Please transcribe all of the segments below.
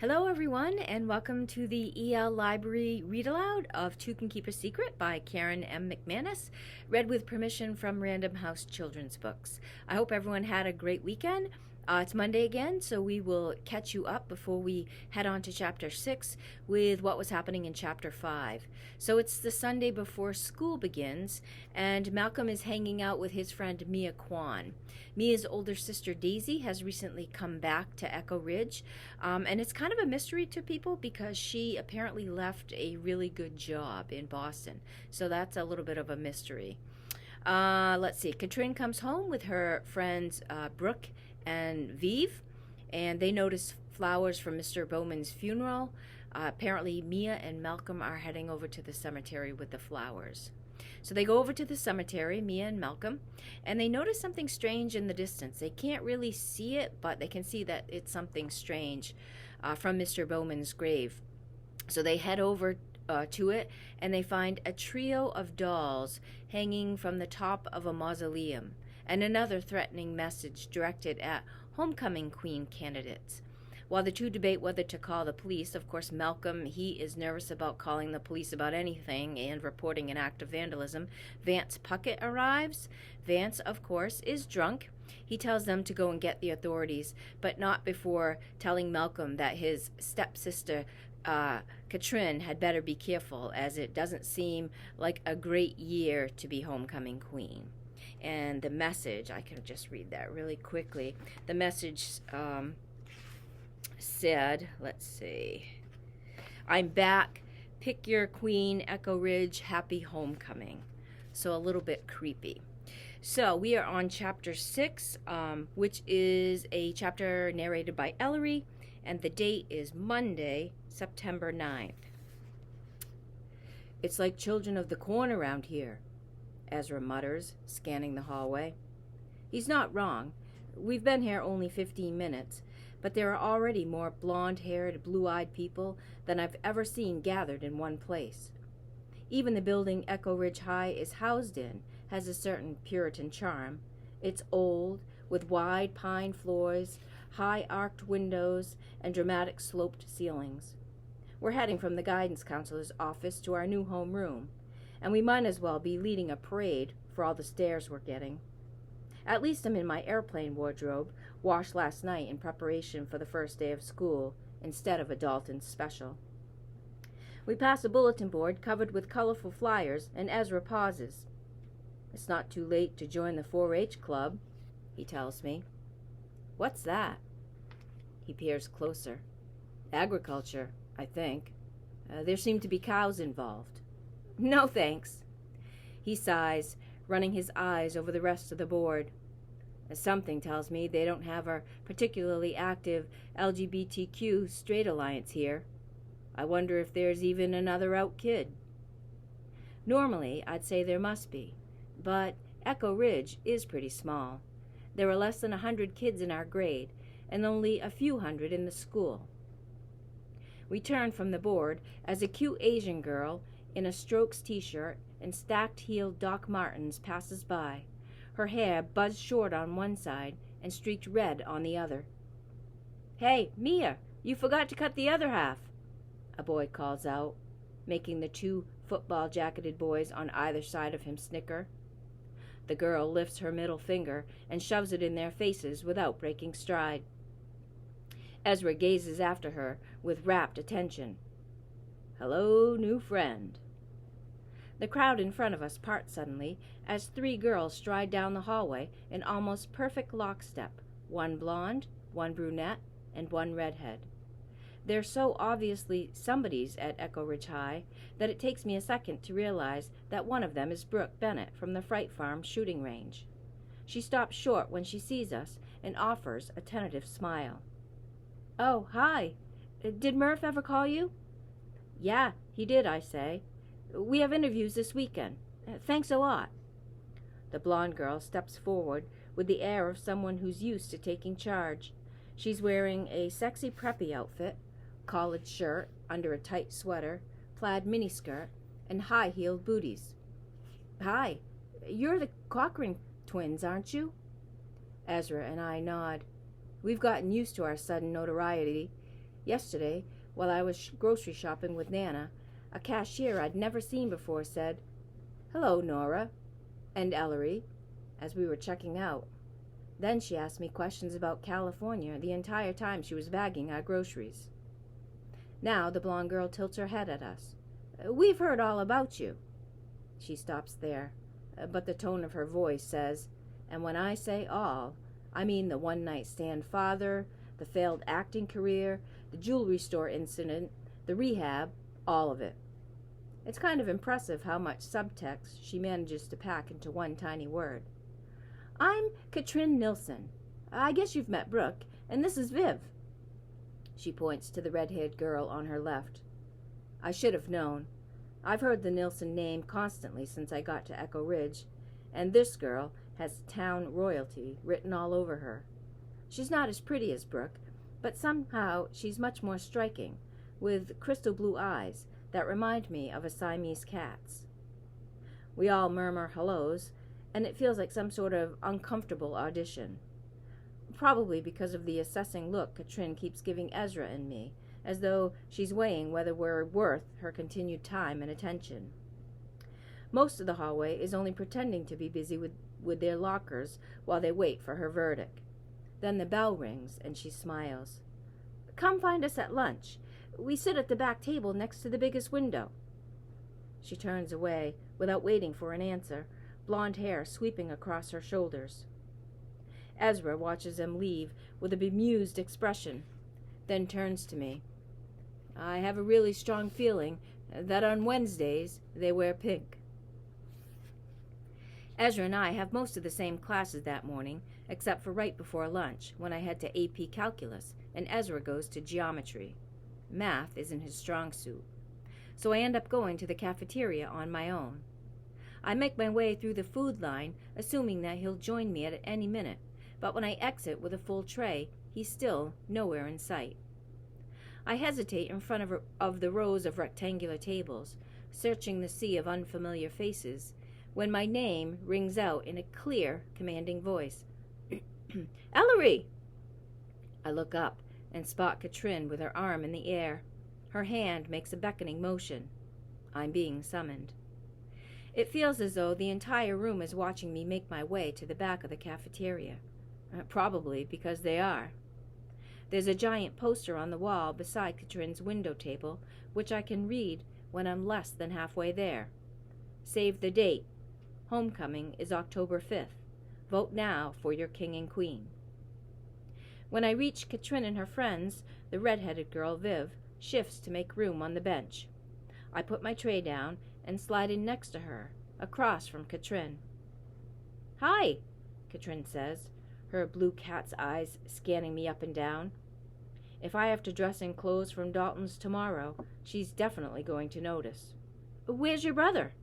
Hello, everyone, and welcome to the EL Library Read Aloud of Two Can Keep a Secret by Karen M. McManus, read with permission from Random House Children's Books. I hope everyone had a great weekend. It's Monday again, so we will catch you up before we head on to Chapter 6 with what was happening in Chapter 5. So it's the Sunday before school begins, and Malcolm is hanging out with his friend Mia Kwan. Mia's older sister Daisy has recently come back to Echo Ridge, and it's kind of a mystery to people because she apparently left a really good job in Boston. So that's a little bit of a mystery. Let's see. Katrin comes home with her friends Brooke and Vive, and they notice flowers from Mr. Bowman's funeral. Apparently, Mia and Malcolm are heading over to the cemetery with the flowers. So they go over to the cemetery, Mia and Malcolm, and they notice something strange in the distance. They can't really see it, but they can see that it's something strange from Mr. Bowman's grave. So they head over to it, and they find a trio of dolls hanging from the top of a mausoleum, and another threatening message directed at homecoming queen candidates. While the two debate whether to call the police, of course, Malcolm, he is nervous about calling the police about anything and reporting an act of vandalism. Vance Puckett arrives. Vance, of course, is drunk. He tells them to go and get the authorities, but not before telling Malcolm that his stepsister, Katrin, had better be careful, as it doesn't seem like a great year to be homecoming queen. And the message, I can just read that really quickly. The message said, let's see, I'm back, pick your queen, Echo Ridge, happy homecoming. So a little bit creepy. So we are on chapter 6, which is a chapter narrated by Ellery, and the date is Monday, September 9th. It's like children of the corn around here, Ezra mutters, scanning the hallway. He's not wrong. We've been here only 15 minutes, but there are already more blonde-haired, blue-eyed people than I've ever seen gathered in one place. Even the building Echo Ridge High is housed in has a certain Puritan charm. It's old, with wide pine floors, high arched windows, and dramatic sloped ceilings. We're heading from the guidance counselor's office to our new homeroom, and we might as well be leading a parade for all the stares we're getting. At least I'm in my airplane wardrobe, washed last night in preparation for the first day of school, instead of a Dalton special. We pass a bulletin board covered with colorful flyers, and Ezra pauses. It's not too late to join the 4-H club, he tells me. What's that? He peers closer. Agriculture, I think. There seem to be cows involved. No, thanks. He sighs, running his eyes over the rest of the board. Something tells me they don't have a particularly active LGBTQ straight alliance here. I wonder if there's even another out kid. Normally, I'd say there must be, but Echo Ridge is pretty small. There are less than 100 kids in our grade, and only a few hundred in the school. We turn from the board as a cute Asian girl in a Strokes t-shirt and stacked-heeled Doc Martens passes by, her hair buzzed short on one side and streaked red on the other. Hey, Mia, you forgot to cut the other half, a boy calls out, making the two football-jacketed boys on either side of him snicker. The girl lifts her middle finger and shoves it in their faces without breaking stride. Ezra gazes after her with rapt attention. Hello, new friend. The crowd in front of us parts suddenly as 3 girls stride down the hallway in almost perfect lockstep, one blonde, one brunette, and one redhead. They're so obviously somebodies at Echo Ridge High that it takes me a second to realize that one of them is Brooke Bennett from the Fright Farm shooting range. She stops short when she sees us and offers a tentative smile. Oh, hi. Did Murph ever call you? Yeah, he did, I say. We have interviews this weekend. Thanks a lot. The blonde girl steps forward with the air of someone who's used to taking charge. She's wearing a sexy preppy outfit, collared shirt under a tight sweater, plaid miniskirt, and high-heeled booties. Hi, you're the Cochran twins, aren't you? Ezra and I nod. We've gotten used to our sudden notoriety, Yesterday, while I was grocery shopping with Nana, a cashier I'd never seen before said, "Hello, Nora," and Ellery, as we were checking out. Then she asked me questions about California the entire time she was bagging our groceries. Now the blonde girl tilts her head at us. "We've heard all about you." She stops there, but the tone of her voice says, and when I say all, I mean the one-night stand father, the failed acting career, the jewelry store incident, the rehab, all of it. It's kind of impressive how much subtext she manages to pack into one tiny word. "I'm Katrin Nilsson. I guess you've met Brooke, and this is Viv." She points to the red-haired girl on her left. I should have known. I've heard the Nilsson name constantly since I got to Echo Ridge, and this girl has town royalty written all over her. She's not as pretty as Brooke, but somehow she's much more striking, with crystal blue eyes that remind me of a Siamese cat's. We all murmur hellos, and it feels like some sort of uncomfortable audition. Probably because of the assessing look Katrin keeps giving Ezra and me, as though she's weighing whether we're worth her continued time and attention. Most of the hallway is only pretending to be busy with their lockers while they wait for her verdict. Then the bell rings, and she smiles. "Come find us at lunch. We sit at the back table next to the biggest window." She turns away without waiting for an answer, blonde hair sweeping across her shoulders. Ezra watches them leave with a bemused expression, then turns to me. "I have a really strong feeling that on Wednesdays they wear pink." Ezra and I have most of the same classes that morning, except for right before lunch, when I head to AP Calculus and Ezra goes to Geometry. Math isn't his strong suit, so I end up going to the cafeteria on my own. I make my way through the food line, assuming that he'll join me at any minute, but when I exit with a full tray, he's still nowhere in sight. I hesitate in front of the rows of rectangular tables, searching the sea of unfamiliar faces, when my name rings out in a clear, commanding voice. "Ellery!" I look up and spot Katrin with her arm in the air. Her hand makes a beckoning motion. I'm being summoned. It feels as though the entire room is watching me make my way to the back of the cafeteria. Probably because they are. There's a giant poster on the wall beside Katrin's window table, which I can read when I'm less than halfway there. Save the date. Homecoming is October 5th. Vote now for your king and queen. When I reach Katrin and her friends, the red-headed girl, Viv, shifts to make room on the bench. I put my tray down and slide in next to her, across from Katrin. "Hi," Katrin says, her blue cat's eyes scanning me up and down. If I have to dress in clothes from Dalton's tomorrow, she's definitely going to notice. "Where's your brother?"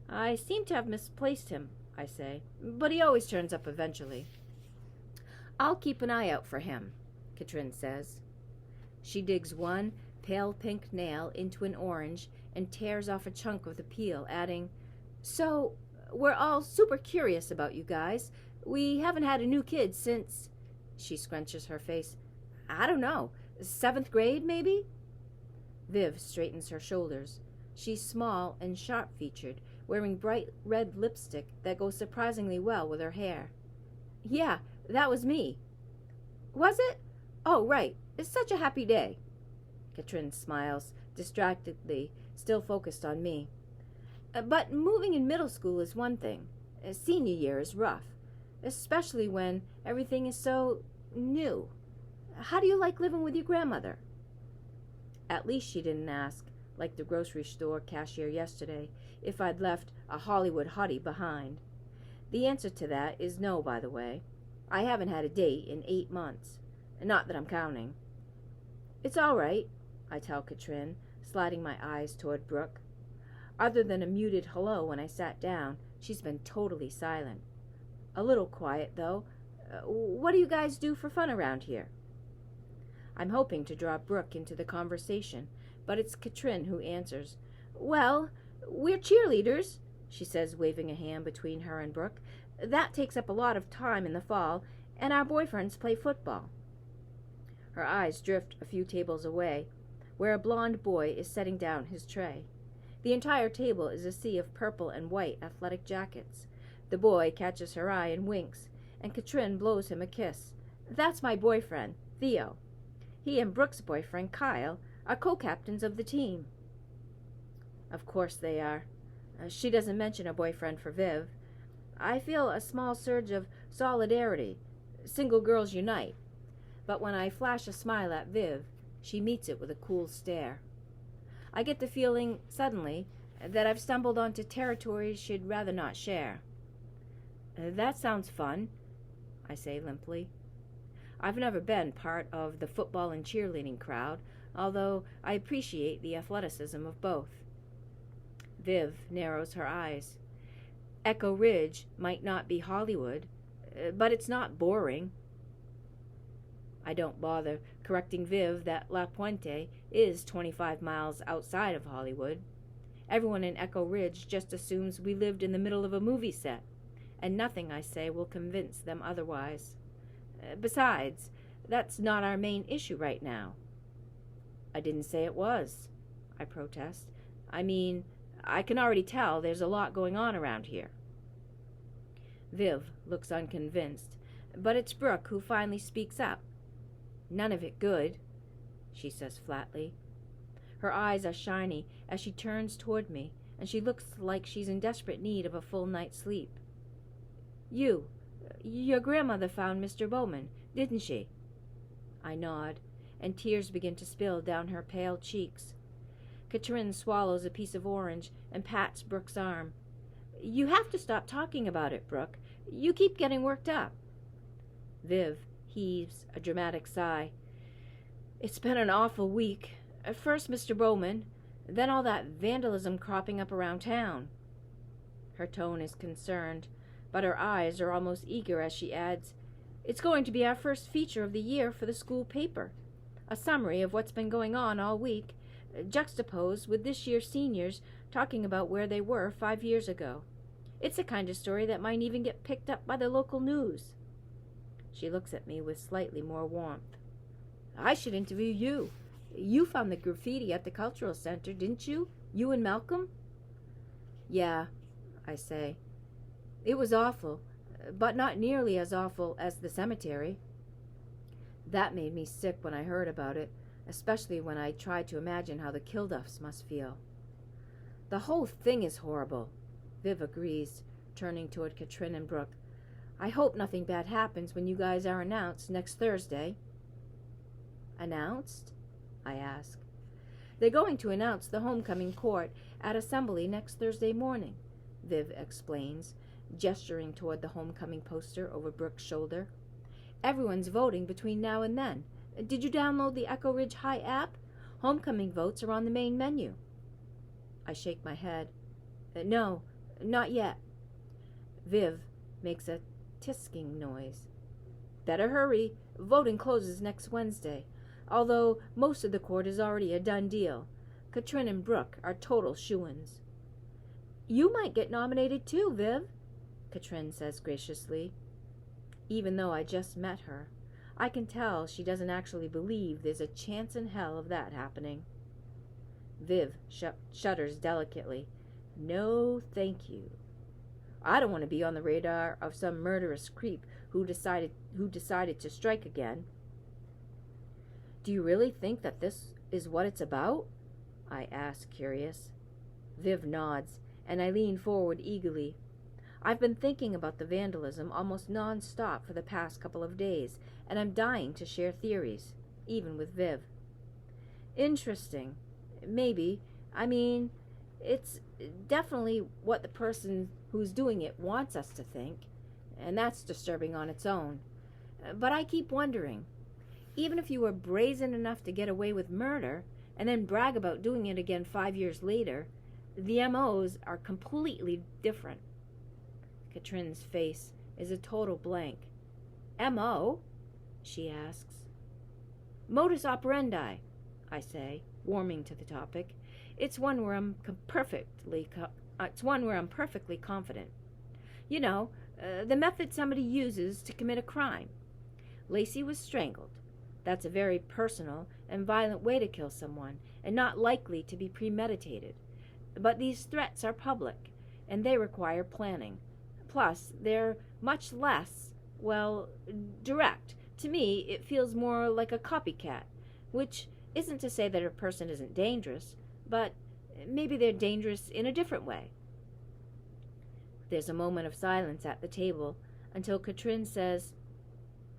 "I seem to have misplaced him," I say, "but he always turns up eventually." "I'll keep an eye out for him," Katrin says. She digs one pale pink nail into an orange and tears off a chunk of the peel, adding, "So, we're all super curious about you guys. We haven't had a new kid since—" She scrunches her face. "I don't know, 7th grade, maybe?" Viv straightens her shoulders. She's small and sharp-featured, wearing bright red lipstick that goes surprisingly well with her hair. "Yeah, that was me." "Was it? Oh, right. It's such a happy day." Katrin smiles, distractedly, still focused on me. "But moving in middle school is one thing. Senior year is rough, especially when everything is so new. How do you like living with your grandmother?" At least she didn't ask, like the grocery store cashier yesterday, if I'd left a Hollywood hottie behind. The answer to that is no, by the way. I haven't had a date in 8 months. Not that I'm counting. "It's all right," I tell Katrin, sliding my eyes toward Brooke. Other than a muted hello when I sat down, she's been totally silent. A little quiet, though. "What do you guys do for fun around here?" I'm hoping to draw Brooke into the conversation, but it's Katrin who answers. "Well, we're cheerleaders," she says, waving a hand between her and Brooke. "That takes up a lot of time in the fall, and our boyfriends play football." Her eyes drift a few tables away, where a blond boy is setting down his tray. The entire table is a sea of purple and white athletic jackets. The boy catches her eye and winks, and Katrin blows him a kiss. That's my boyfriend, Theo. He and Brooke's boyfriend, Kyle, are co-captains of the team. Of course they are. She doesn't mention a boyfriend for Viv. I feel a small surge of solidarity. Single girls unite. But when I flash a smile at Viv, she meets it with a cool stare. I get the feeling, suddenly, that I've stumbled onto territory she'd rather not share. That sounds fun, I say limply. I've never been part of the football and cheerleading crowd, although I appreciate the athleticism of both. Viv narrows her eyes. Echo Ridge might not be Hollywood, but it's not boring. I don't bother correcting Viv that La Puente is 25 miles outside of Hollywood. Everyone in Echo Ridge just assumes we lived in the middle of a movie set, and nothing I say will convince them otherwise. Besides, that's not our main issue right now. I didn't say it was, I protest. I mean, I can already tell there's a lot going on around here. Viv looks unconvinced, but it's Brooke who finally speaks up. None of it good, she says flatly. Her eyes are shiny as she turns toward me, and she looks like she's in desperate need of a full night's sleep. Your grandmother found Mr. Bowman, didn't she? I nod, and tears begin to spill down her pale cheeks. Katrin swallows a piece of orange and pats Brooke's arm. You have to stop talking about it, Brooke. You keep getting worked up. Viv heaves a dramatic sigh. It's been an awful week. First Mr. Bowman, then all that vandalism cropping up around town. Her tone is concerned, but her eyes are almost eager as she adds, It's going to be our first feature of the year for the school paper. A summary of what's been going on all week, juxtaposed with this year's seniors talking about where they were 5 years ago. It's the kind of story that might even get picked up by the local news. She looks at me with slightly more warmth. I should interview you. You found the graffiti at the cultural center, didn't you? You and Malcolm? Yeah, I say. It was awful, but not nearly as awful as the cemetery. That made me sick when I heard about it, especially when I tried to imagine how the Kilduffs must feel. The whole thing is horrible, Viv agrees, turning toward Katrin and Brooke. I hope nothing bad happens when you guys are announced next Thursday. Announced? I ask. They're going to announce the homecoming court at assembly next Thursday morning, Viv explains, gesturing toward the homecoming poster over Brooke's shoulder. Everyone's voting between now and then. Did you download the Echo Ridge High app? Homecoming votes are on the main menu. I shake my head. No, not yet. Viv makes a tisking noise. Better hurry. Voting closes next Wednesday, although most of the court is already a done deal. Katrin and Brooke are total shoo-ins. You might get nominated too, Viv, Katrin says graciously. Even though I just met her, I can tell she doesn't actually believe there's a chance in hell of that happening. Viv shudders delicately. No, thank you. I don't want to be on the radar of some murderous creep who decided to strike again. Do you really think that this is what it's about? I ask, curious. Viv nods, and I lean forward eagerly. I've been thinking about the vandalism almost non-stop for the past couple of days, and I'm dying to share theories, even with Viv. Interesting. Maybe. I mean, it's definitely what the person who's doing it wants us to think, and that's disturbing on its own. But I keep wondering, even if you were brazen enough to get away with murder, and then brag about doing it again 5 years later, the MOs are completely different. Katrin's face is a total blank. M.O.? She asks. Modus operandi, I say, warming to the topic. It's one where I'm perfectly confident. You know, the method somebody uses to commit a crime. Lacey was strangled. That's a very personal and violent way to kill someone, and not likely to be premeditated. But these threats are public, and they require planning. Plus, they're much less, well, direct. To me, it feels more like a copycat, which isn't to say that a person isn't dangerous, but maybe they're dangerous in a different way. There's a moment of silence at the table until Katrin says,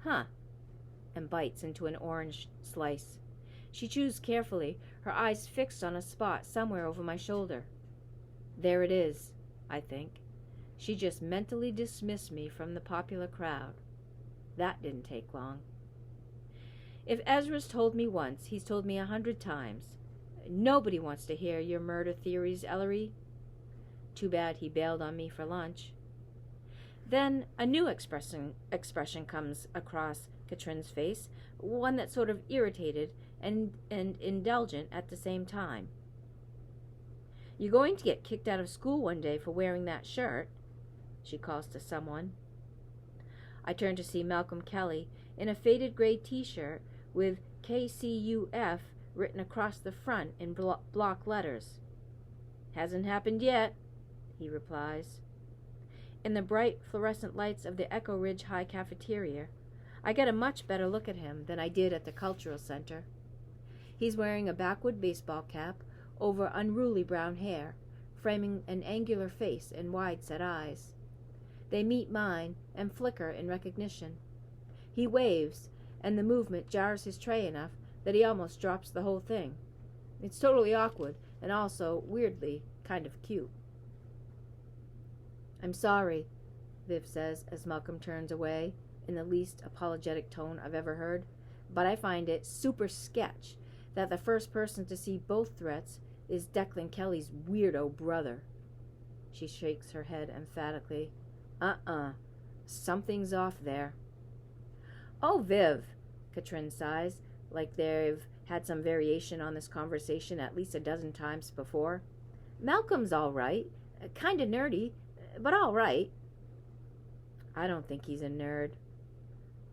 "Huh," and bites into an orange slice. She chews carefully, her eyes fixed on a spot somewhere over my shoulder. There it is, I think. She just mentally dismissed me from the popular crowd. That didn't take long. If Ezra's told me once, he's told me 100 times. Nobody wants to hear your murder theories, Ellery. Too bad he bailed on me for lunch. Then a new expression comes across Katrin's face, one that's sort of irritated and indulgent at the same time. "You're going to get kicked out of school one day for wearing that shirt," she calls to someone. I turn to see Malcolm Kelly in a faded gray t-shirt with KCUF written across the front in block letters. "Hasn't happened yet," he replies. In the bright fluorescent lights of the Echo Ridge High cafeteria, I get a much better look at him than I did at the Cultural Center. He's wearing a backwood baseball cap over unruly brown hair, framing an angular face and wide-set eyes. They meet mine and flicker in recognition. He waves, and the movement jars his tray enough that he almost drops the whole thing. It's totally awkward and also, weirdly, kind of cute. "I'm sorry," Viv says as Malcolm turns away in the least apologetic tone I've ever heard, "but I find it super sketch that the first person to see both threats is Declan Kelly's weirdo brother." She shakes her head emphatically. Something's off there." "Oh, Viv," Katrin sighs, like they've had some variation on this conversation at least a dozen times before. "Malcolm's all right. Kinda nerdy, but all right." "I don't think he's a nerd."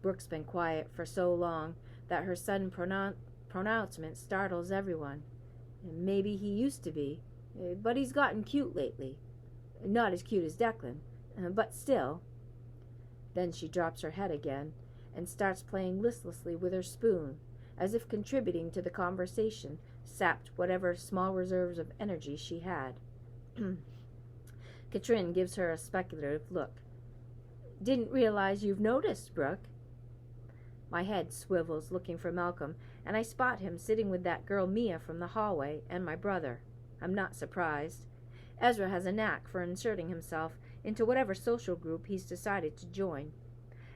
Brooke's been quiet for so long that her sudden pronouncement startles everyone. Maybe he used to be, but he's gotten cute lately. Not as cute as Declan, but still. Then she drops her head again and starts playing listlessly with her spoon, as if contributing to the conversation sapped whatever small reserves of energy she had. Katrin gives her a speculative look. "Didn't realize you've noticed, Brooke." My head swivels looking for Malcolm, and I spot him sitting with that girl Mia from the hallway and my brother. I'm not surprised. Ezra has a knack for inserting himself into whatever social group he's decided to join.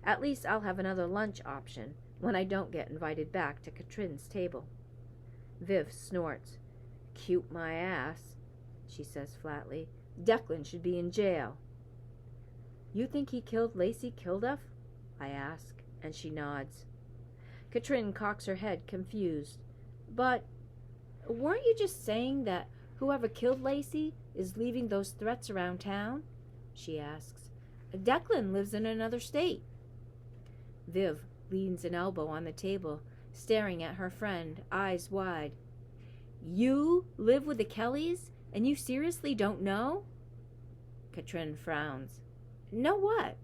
At least I'll have another lunch option when I don't get invited back to Katrin's table. Viv snorts. "Cute my ass," she says flatly. "Declan should be in jail." "You think he killed Lacey Kilduff?" I ask, and she nods. Katrin cocks her head, confused. "But weren't you just saying that whoever killed Lacey is leaving those threats around town?" she asks. "Declan lives in another state." Viv leans an elbow on the table, staring at her friend, eyes wide. "You live with the Kellys, and you seriously don't know?" Katrin frowns. "Know what?"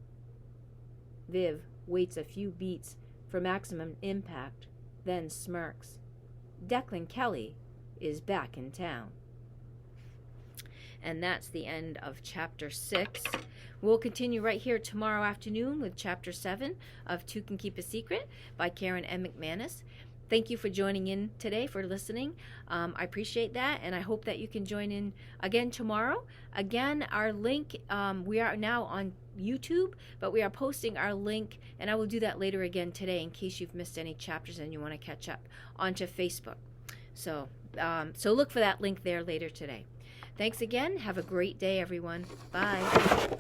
Viv waits a few beats for maximum impact, then smirks. Declan Kelly is back in town. And that's the end of Chapter 6. We'll continue right here tomorrow afternoon with Chapter 7 of Two Can Keep a Secret by Karen M. McManus. Thank you for joining in today, for listening. I appreciate that, and I hope that you can join in again tomorrow. Again, our link, we are now on YouTube, but we are posting our link, and I will do that later again today in case you've missed any chapters and you want to catch up, onto Facebook. So look for that link there later today. Thanks again. Have a great day, everyone. Bye.